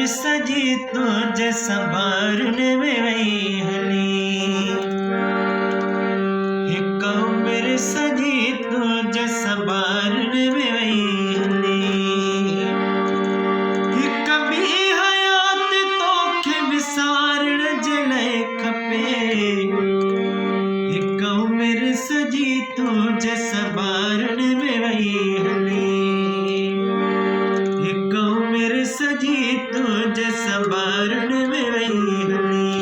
सजी तुझे संभालने में वही हली, एक उम्र सजी तुझे संभालने में वही हली। कभी हयात तोखे विसारण जले खपे, एक उम्र सजी तुझे संभालने में वही हली, एक उम्र सजी तुझे संभालने में वही हली।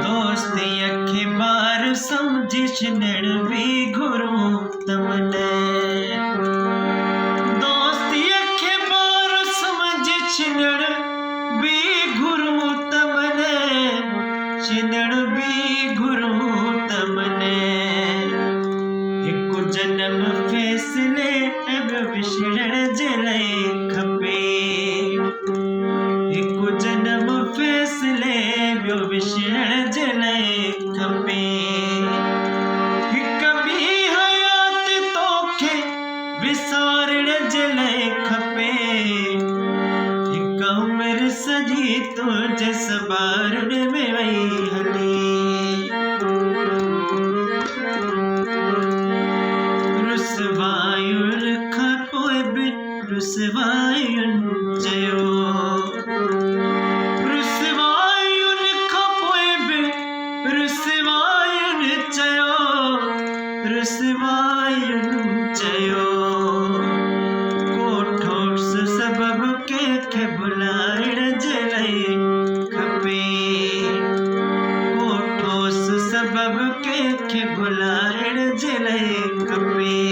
दोस्ती अखे बार समझिश नड़ भी गुरु तमने, दोस्ती अखे बार समझिश नड़ भी गुरु तमने, चिनड़ भी गुरु तमने। एक जन्म फैसले अब विछड़ण जले खपे, एक जन्म फैसले ब्यो विछड़ण जले खपे। कभी हयात तोखे विसारण जले खपे, एक उम्र सजी तुझे संभालने में वही हली। रुसवायुल खपोए बिन रुसवायुन चयो, रुसवायुन खपोए बिन रुसवायुन चयो, रुसवायुन चयो। कोठोस सबब के भुलाइण जले खपे, कोठोस सबब के भुलाइण जले खपे।